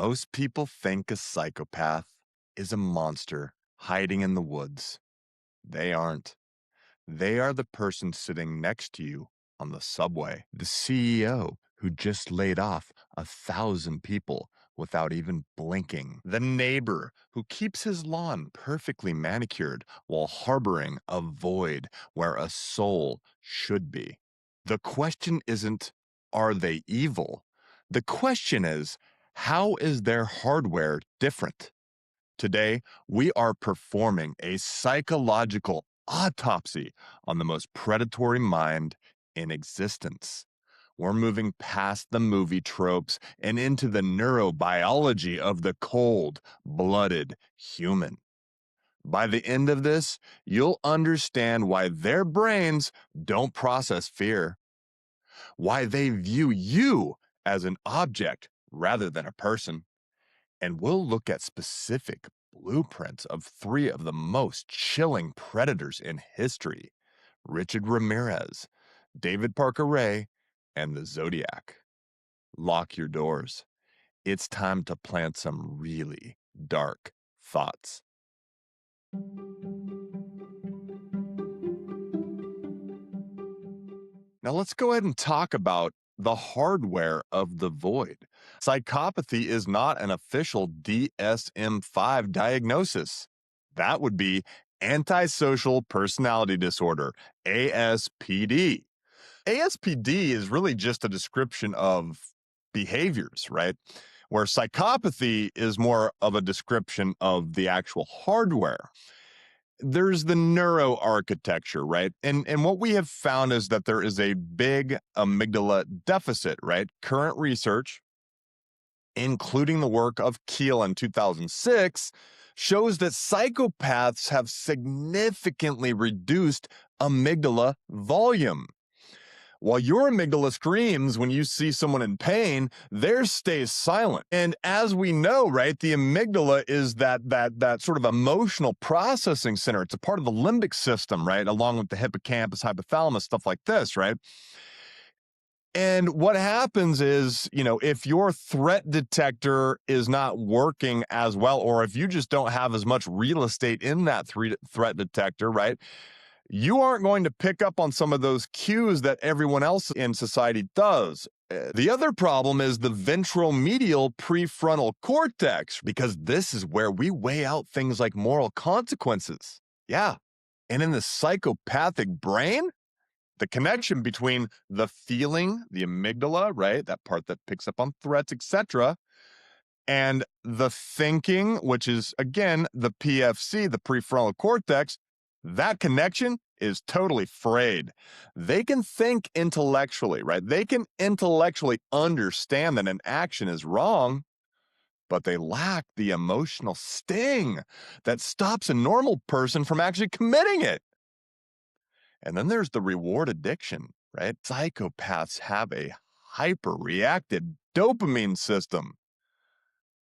Most people think a psychopath is a monster hiding in the woods. They aren't. They are the person sitting next to you on the subway, the CEO who just laid off 1,000 people without even blinking, the neighbor who keeps his lawn perfectly manicured while harboring a void where a soul should be. The question isn't, are they evil? The question is, how is their hardware different? Today, we are performing a psychological autopsy on the most predatory mind in existence. We're moving past the movie tropes and into the neurobiology of the cold-blooded human. By the end of this, you'll understand why their brains don't process fear, why they view you as an object rather than a person, and we'll look at specific blueprints of three of the most chilling predators in history: Richard Ramirez, David Parker Ray, and the Zodiac. Lock your doors. It's time to plant some really dark thoughts. Now let's go ahead and talk about the hardware of the void. Psychopathy is not an official DSM-5 diagnosis. That would be antisocial personality disorder, ASPD. ASPD is really just a description of behaviors, right? Where psychopathy is more of a description of the actual hardware. There's the neuroarchitecture, right? And what we have found is that there is a big amygdala deficit, right? Current research, including the work of Keel in 2006, shows that psychopaths have significantly reduced amygdala volume. While your amygdala screams when you see someone in pain, theirs stays silent. And as we know, right, the amygdala is that sort of emotional processing center. It's a part of the limbic system, right, along with the hippocampus, hypothalamus, stuff like this, right? And what happens is, if your threat detector is not working as well, or if you just don't have as much real estate in that threat detector, right, you aren't going to pick up on some of those cues that everyone else in society does. The other problem is the ventromedial prefrontal cortex, because this is where we weigh out things like moral consequences. Yeah. And in the psychopathic brain, the connection between the feeling, the amygdala, right, that part that picks up on threats, etc., and the thinking, which is, again, the PFC, the prefrontal cortex, that connection is totally frayed. They can think intellectually, right? They can intellectually understand that an action is wrong, but they lack the emotional sting that stops a normal person from actually committing it. And then there's the reward addiction, right? Psychopaths have a hyper-reactive dopamine system.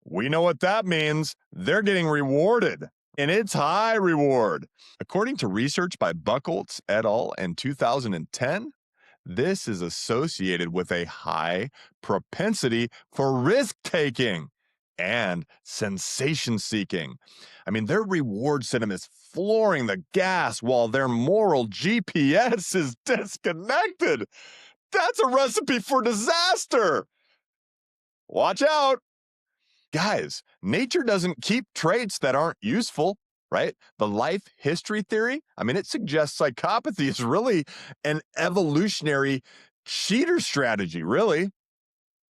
We know what that means. They're getting rewarded, and it's high reward. According to research by Buchholz et al. In 2010, this is associated with a high propensity for risk-taking and sensation-seeking. I mean, their reward system is flooring the gas while their moral GPS is disconnected. That's a recipe for disaster. Watch out. Guys, nature doesn't keep traits that aren't useful, right? The life history theory, it suggests psychopathy is really an evolutionary cheater strategy, really.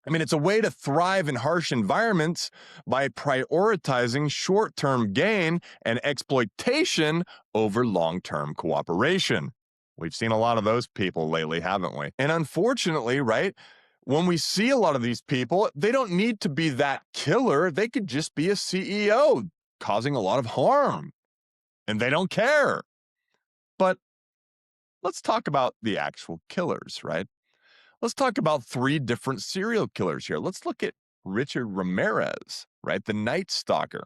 It's a way to thrive in harsh environments by prioritizing short-term gain and exploitation over long-term cooperation. We've seen a lot of those people lately, haven't we? And unfortunately, right, when we see a lot of these people, they don't need to be that killer. They could just be a CEO causing a lot of harm, and they don't care. But let's talk about the actual killers, right? Let's talk about three different serial killers here. Let's look at Richard Ramirez, right? The Night Stalker.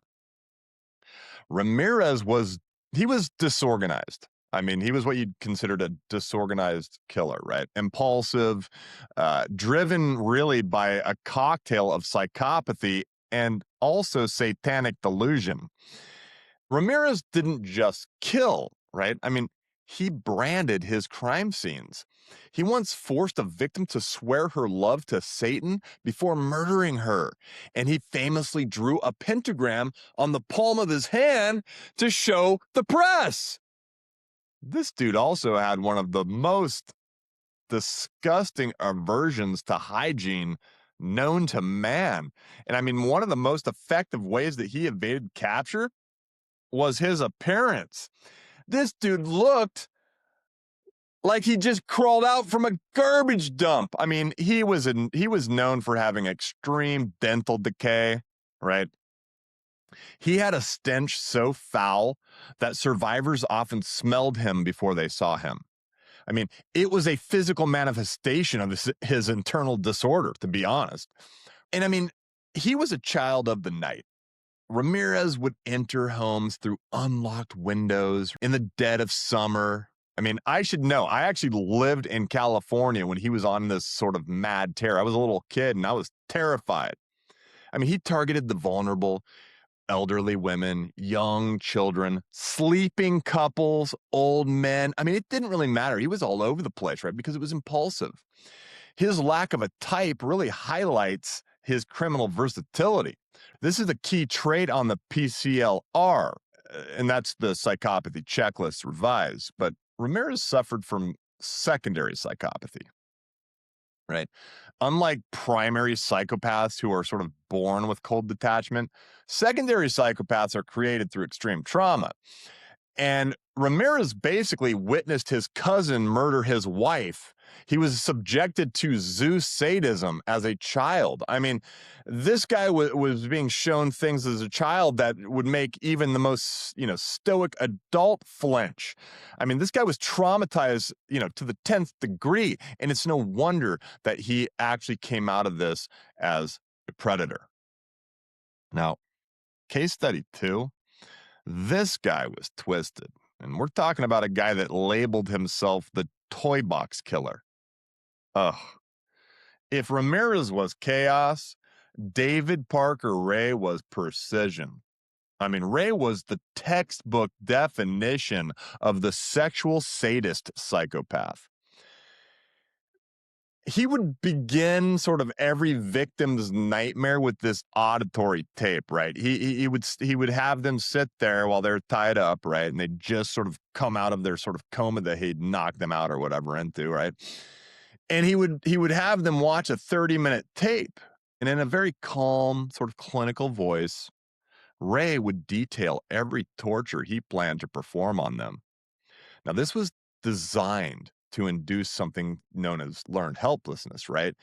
Ramirez was disorganized. He was what you'd consider a disorganized killer, right? Impulsive, driven really by a cocktail of psychopathy and also satanic delusion. Ramirez didn't just kill, right? I mean, he branded his crime scenes. He once forced a victim to swear her love to Satan before murdering her. And he famously drew a pentagram on the palm of his hand to show the press. This dude also had one of the most disgusting aversions to hygiene known to man. And I mean, one of the most effective ways that he evaded capture was his appearance. This dude looked like he just crawled out from a garbage dump. I mean, he was known for having extreme dental decay, right? He had a stench so foul that survivors often smelled him before they saw him. I mean, it was a physical manifestation of his internal disorder, to be honest. And I mean, he was a child of the night. Ramirez would enter homes through unlocked windows in the dead of summer. I mean, I should know, I actually lived in California when he was on this sort of mad tear. I was a little kid and I was terrified. I mean, he targeted the vulnerable, elderly women, young children, sleeping couples, old men. I mean, it didn't really matter. He was all over the place, right? Because it was impulsive. His lack of a type really highlights his criminal versatility. This is a key trait on the PCLR, and that's the psychopathy checklist revised. But Ramirez suffered from secondary psychopathy, right? Unlike primary psychopaths who are sort of born with cold detachment, secondary psychopaths are created through extreme trauma. And Ramirez basically witnessed his cousin murder his wife. He was subjected to Zeus sadism as a child. I mean, this guy was being shown things as a child that would make even the most, stoic adult flinch. I mean, this guy was traumatized, to the 10th degree. And it's no wonder that he actually came out of this as a predator. Now, case study 2. This guy was twisted, and we're talking about a guy that labeled himself the toy box killer. Ugh. If Ramirez was chaos, David Parker Ray was precision. I mean, Ray was the textbook definition of the sexual sadist psychopath. He would begin sort of every victim's nightmare with this auditory tape, right? He would have them sit there while they're tied up, right? And they'd just sort of come out of their sort of coma that he'd knocked them out or whatever into, right? And he would have them watch a 30-minute tape. And in a very calm, sort of clinical voice, Ray would detail every torture he planned to perform on them. Now, this was designed to induce something known as learned helplessness, right?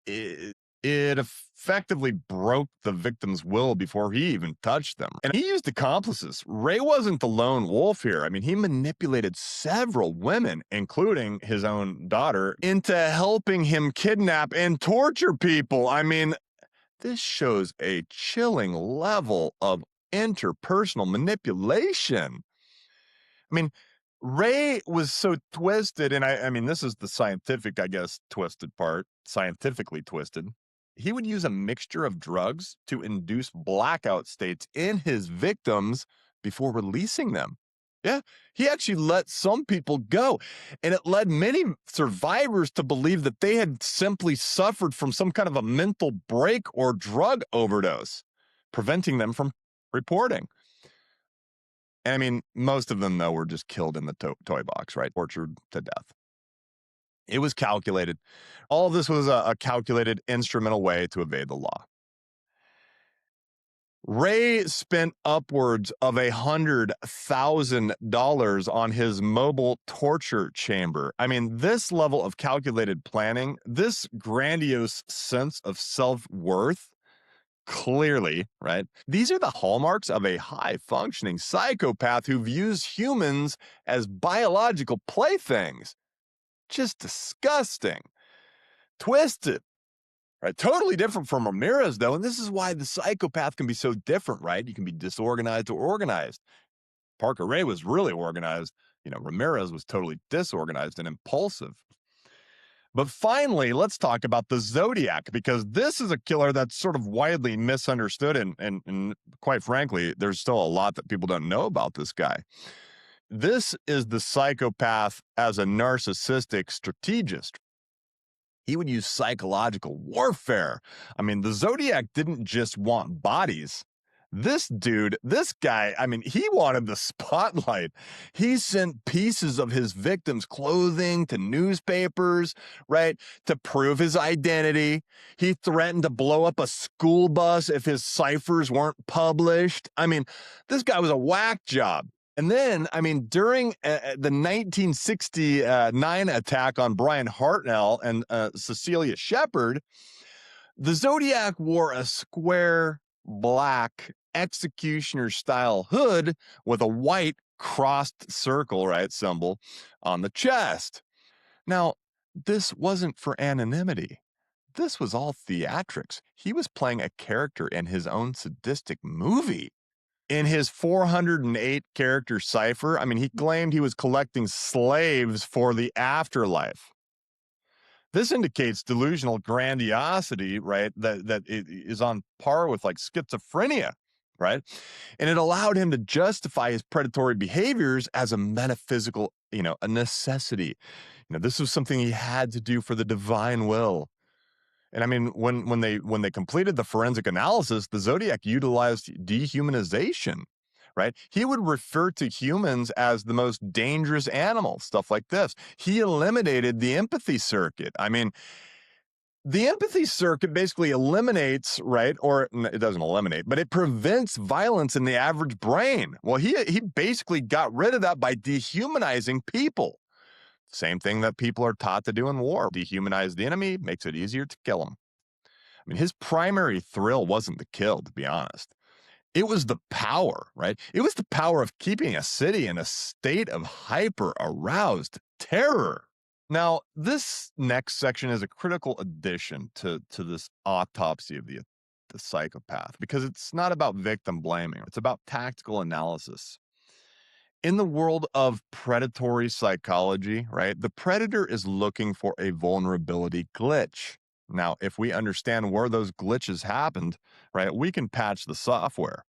It effectively broke the victim's will before he even touched them. And he used accomplices. Ray wasn't the lone wolf here. I mean, he manipulated several women, including his own daughter, into helping him kidnap and torture people. I mean, this shows a chilling level of interpersonal manipulation. I mean, Ray was so twisted, and I mean, this is the scientific, I guess, twisted part, scientifically twisted. He would use a mixture of drugs to induce blackout states in his victims before releasing them. Yeah, he actually let some people go, and it led many survivors to believe that they had simply suffered from some kind of a mental break or drug overdose, preventing them from reporting. And I mean, most of them, though, were just killed in the toy box, right? Tortured to death. It was calculated. All of this was a calculated instrumental way to evade the law. Ray spent upwards of $100,000 on his mobile torture chamber. I mean, this level of calculated planning, this grandiose sense of self-worth, clearly, right? These are the hallmarks of a high-functioning psychopath who views humans as biological playthings. Just disgusting. Twisted. Right? Totally different from Ramirez, though, and this is why the psychopath can be so different, right? You can be disorganized or organized. Parker Ray was really organized. Ramirez was totally disorganized and impulsive. But finally, let's talk about the Zodiac, because this is a killer that's sort of widely misunderstood. And quite frankly, there's still a lot that people don't know about this guy. This is the psychopath as a narcissistic strategist. He would use psychological warfare. I mean, the Zodiac didn't just want bodies. This dude, this guy, I mean, he wanted the spotlight. He sent pieces of his victims' clothing to newspapers, right, to prove his identity. He threatened to blow up a school bus if his ciphers weren't published. I mean, this guy was a whack job. And then, I mean, during the 1969 attack on Brian Hartnell and Cecilia Shepard, the Zodiac wore a square black executioner-style hood with a white crossed circle, right, symbol on the chest. Now, this wasn't for anonymity. This was all theatrics. He was playing a character in his own sadistic movie. In his 408 character cipher, I mean, he claimed he was collecting slaves for the afterlife. This indicates delusional grandiosity, right? That it is on par with like schizophrenia, right? And it allowed him to justify his predatory behaviors as a metaphysical, a necessity. This was something he had to do for the divine will. And I mean, when they completed the forensic analysis, the Zodiac utilized dehumanization, right? He would refer to humans as the most dangerous animals, stuff like this. He eliminated the empathy circuit. I mean, the empathy circuit basically eliminates, right? Or it doesn't eliminate, but it prevents violence in the average brain. Well, he basically got rid of that by dehumanizing people. Same thing that people are taught to do in war. Dehumanize the enemy, makes it easier to kill him. I mean, his primary thrill wasn't the kill, to be honest. It was the power, right? It was the power of keeping a city in a state of hyper-aroused terror. Now, this next section is a critical addition to this autopsy of the psychopath, because it's not about victim blaming. It's about tactical analysis. In the world of predatory psychology, right, the predator is looking for a vulnerability glitch. Now, if we understand where those glitches happened, right, we can patch the software.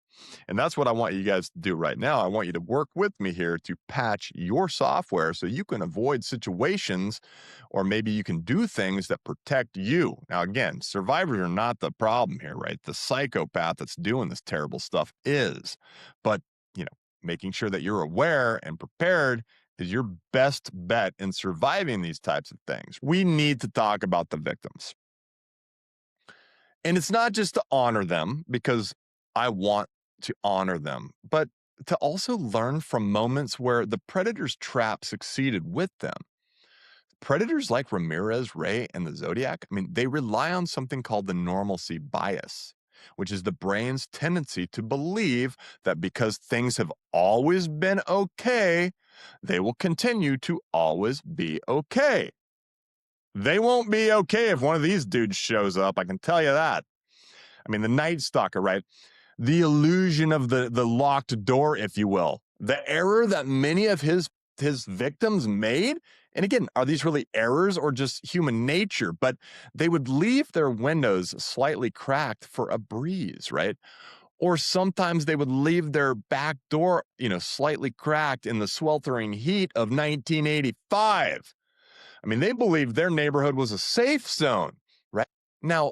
And that's what I want you guys to do right now. I want you to work with me here to patch your software so you can avoid situations, or maybe you can do things that protect you. Now, again, survivors are not the problem here, right? The psychopath that's doing this terrible stuff is. But, making sure that you're aware and prepared is your best bet in surviving these types of things. We need to talk about the victims. And it's not just to honor them, because I want to honor them, but to also learn from moments where the predator's trap succeeded with them. Predators like Ramirez, Ray, and the Zodiac, I mean, they rely on something called the normalcy bias, which is the brain's tendency to believe that because things have always been okay, they will continue to always be okay. They won't be okay if one of these dudes shows up, I can tell you that. I mean, the Night Stalker, right? The illusion of the locked door, if you will. The error that many of his victims made. And again, are these really errors or just human nature? But they would leave their windows slightly cracked for a breeze, right? Or sometimes they would leave their back door, slightly cracked in the sweltering heat of 1985. I mean, they believed their neighborhood was a safe zone, right? Now,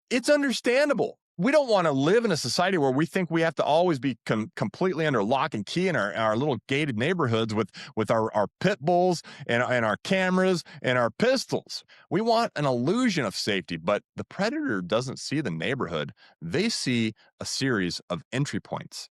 it's understandable. We don't want to live in a society where we think we have to always be completely under lock and key in our little gated neighborhoods with our pit bulls and our cameras and our pistols. We want an illusion of safety, but the predator doesn't see the neighborhood. They see a series of entry points.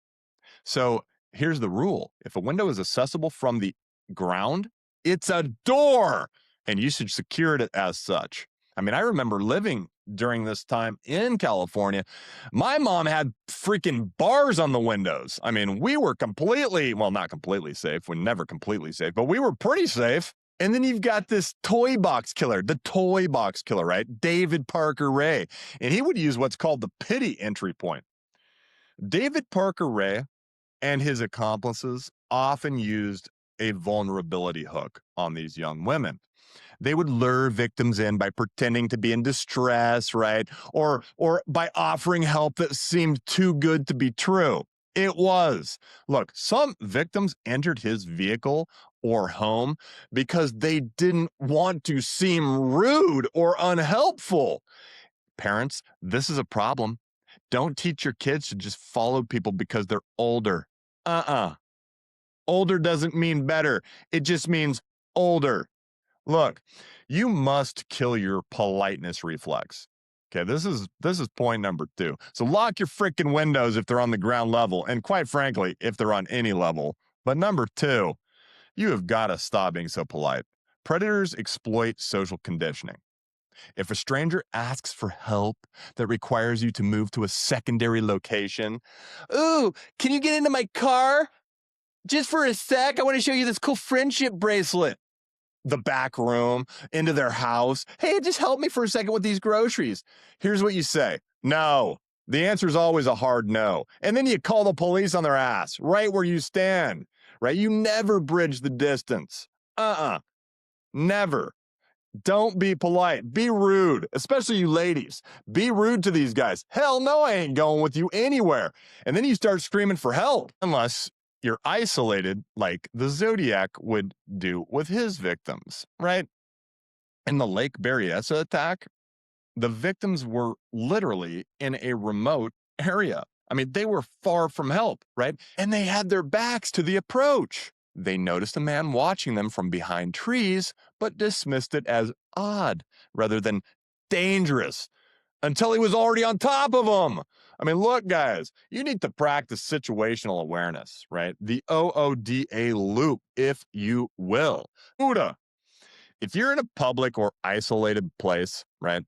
So here's the rule. If a window is accessible from the ground, it's a door, and you should secure it as such. I mean, I remember living during this time in California. My mom had freaking bars on the windows. I mean, we were not completely safe. We're never completely safe, but we were pretty safe. And then you've got this toy box killer, the toy box killer, right? David Parker Ray. And he would use what's called the pity entry point. David Parker Ray and his accomplices often used a vulnerability hook on these young women. They would lure victims in by pretending to be in distress, right? Or by offering help that seemed too good to be true. It was. Look, some victims entered his vehicle or home because they didn't want to seem rude or unhelpful. Parents, this is a problem. Don't teach your kids to just follow people because they're older. Uh-uh. Older doesn't mean better. It just means older. Look, you must kill your politeness reflex. Okay, this is point number 2. So lock your freaking windows if they're on the ground level, and quite frankly, if they're on any level. But number 2, you have got to stop being so polite. Predators exploit social conditioning. If a stranger asks for help that requires you to move to a secondary location, "Ooh, can you get into my car? Just for a sec, I want to show you this cool friendship bracelet." The back room, into their house. "Hey, just help me for a second with these groceries." Here's what you say. No. The answer is always a hard no. And then you call the police on their ass right where you stand, right? You never bridge the distance. Never. Don't be polite. Be rude, especially you ladies. Be rude to these guys. "Hell no, I ain't going with you anywhere." And then you start screaming for help, unless you're isolated like the Zodiac would do with his victims, right? In the Lake Berryessa attack, the victims were literally in a remote area. I mean, they were far from help, right? And they had their backs to the approach. They noticed a man watching them from behind trees, but dismissed it as odd rather than dangerous until he was already on top of them. I mean, look, guys, you need to practice situational awareness, right? The OODA loop, if you will. OODA. If you're in a public or isolated place, right,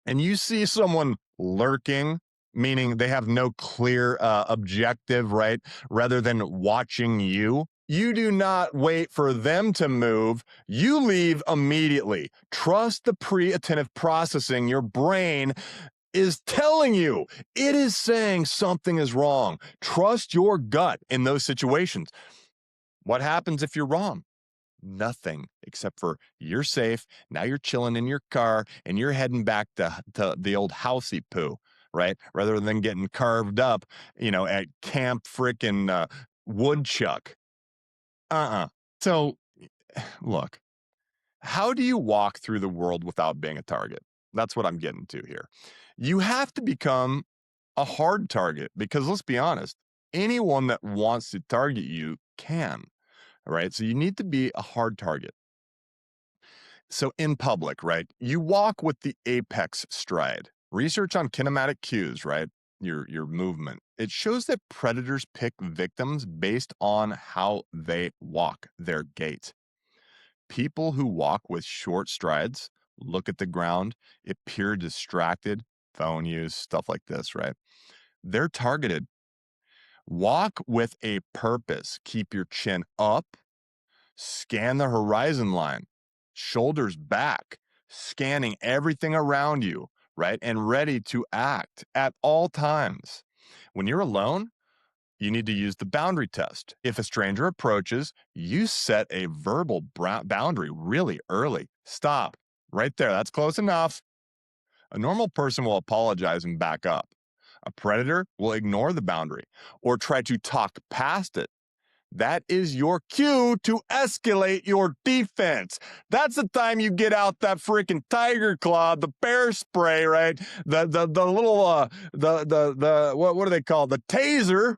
and you see someone lurking, meaning they have no clear objective, right, rather than watching you, you do not wait for them to move. You leave immediately. Trust the pre-attentive processing your brain is telling you. It is saying something is wrong. Trust your gut in those situations. What happens if you're wrong? Nothing, except for you're safe. Now you're chilling in your car and you're heading back to the old housey poo, right? Rather than getting carved up, at Camp frickin' Woodchuck. So, look, how do you walk through the world without being a target? That's what I'm getting to here. You have to become a hard target because let's be honest, anyone that wants to target you can, right? So you need to be a hard target. So in public, right, you walk with the apex stride. Research on kinematic cues, right? Your movement. It shows that predators pick victims based on how they walk, their gait. People who walk with short strides, look at the ground, appear distracted, phone use, stuff like this, right? They're targeted. Walk with a purpose. Keep your chin up, scan the horizon line, shoulders back, scanning everything around you, right? And ready to act at all times. When you're alone, you need to use the boundary test. If a stranger approaches, you set a verbal boundary really early. Stop. Right there. That's close enough. A normal person will apologize and back up. A predator will ignore the boundary or try to talk past it. That is your cue to escalate your defense. That's the time you get out that freaking tiger claw, the bear spray, right? The little what do they call it? The taser.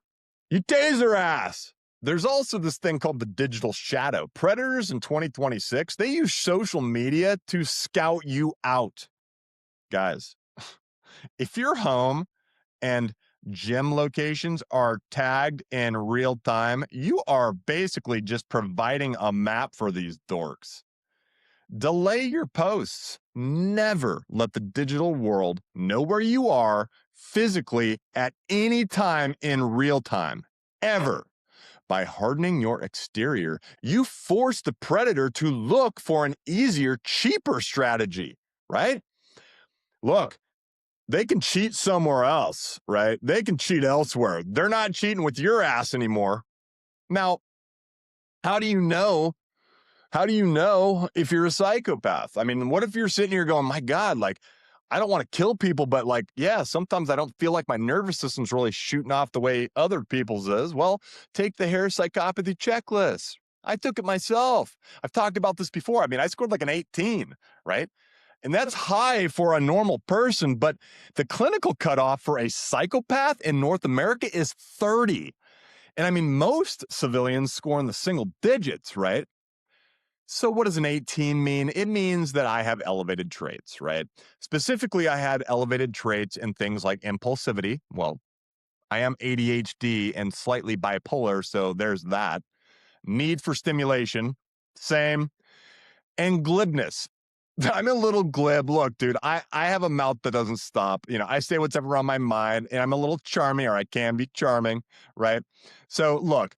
You taser ass. There's also this thing called the digital shadow. Predators in 2026, they use social media to scout you out. Guys, if you're home and gym locations are tagged in real time, you are basically just providing a map for these dorks. Delay your posts. Never let the digital world know where you are physically at any time in real time. Ever. By hardening your exterior, you force the predator to look for an easier, cheaper strategy, right? Look, they can cheat somewhere else, right? They can cheat elsewhere. They're not cheating with your ass anymore. Now, How do you know? How do you know if you're a psychopath? I mean, what if you're sitting here going, my God, like, I don't want to kill people, but like, yeah, sometimes I don't feel like my nervous system's really shooting off the way other people's is. Well, take the hair psychopathy checklist. I took it myself. I've talked about this before. I mean, I scored like an 18, right? And that's high for a normal person, but the clinical cutoff for a psychopath in North America is 30. And I mean, most civilians score in the single digits, right? So what does an 18 mean? It means that I have elevated traits, right? Specifically, I had elevated traits in things like impulsivity. Well, I am ADHD and slightly bipolar, so there's that. Need for stimulation, same. And glibness. I'm a little glib. Look, dude, I have a mouth that doesn't stop. You know, I say what's ever on my mind, and I'm a little charming, or I can be charming, right? So look,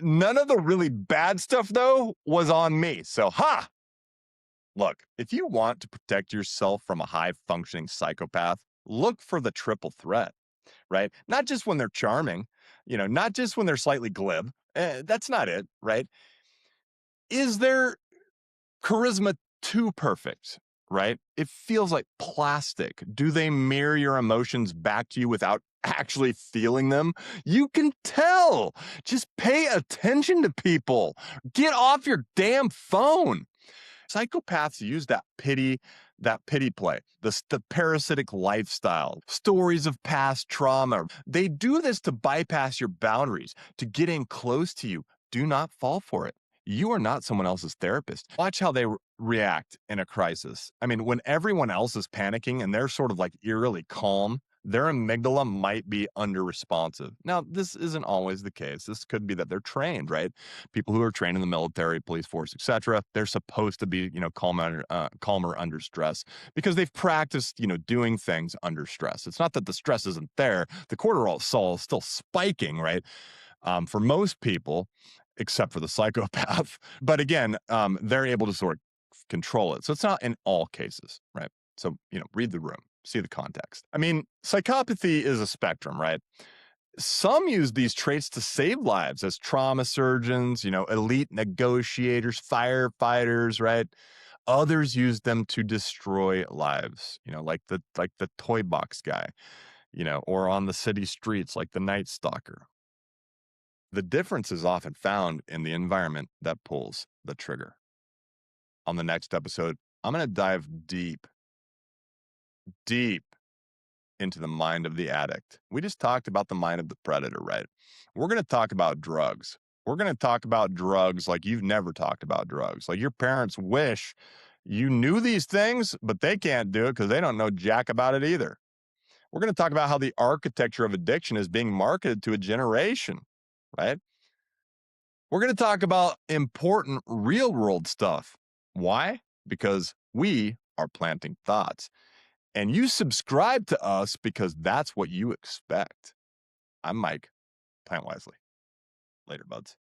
none of the really bad stuff, though, was on me. So, ha! Look, if you want to protect yourself from a high functioning psychopath, look for the triple threat, right? Not just when they're charming, not just when they're slightly glib. That's not it, right? Is their charisma too perfect, right? It feels like plastic. Do they mirror your emotions back to you without actually feeling them? You can tell. Just pay attention to people. Get off your damn phone. Psychopaths use that pity play, the parasitic lifestyle, stories of past trauma. They do this to bypass your boundaries, to get in close to you. Do not fall for it. You are not someone else's therapist. Watch how they react in a crisis. I mean, when everyone else is panicking and they're sort of like eerily calm, their amygdala might be under responsive. Now, this isn't always the case. This could be that they're trained, right? People who are trained in the military, police force, etc., they're supposed to be, calmer under stress because they've practiced, doing things under stress. It's not that the stress isn't there. The cortisol is still spiking, right? For most people, except for the psychopath. But again, they're able to sort of control it. So it's not in all cases, right? So, read the room, see the context. I mean, psychopathy is a spectrum, right? Some use these traits to save lives as trauma surgeons, elite negotiators, firefighters, right? Others use them to destroy lives, like the toy box guy, or on the city streets like the Night Stalker. The difference is often found in the environment that pulls the trigger. On the next episode, I'm going to dive deep, deep into the mind of the addict. We just talked about the mind of the predator, right? We're going to talk about drugs. We're going to talk about drugs like you've never talked about drugs. Like your parents wish you knew these things, but they can't do it because they don't know jack about it either. We're going to talk about how the architecture of addiction is being marketed to a generation, right? We're going to talk about important real world stuff. Why? Because we are planting thoughts. And you subscribe to us because that's what you expect. I'm Mike. Plant wisely. Later, buds.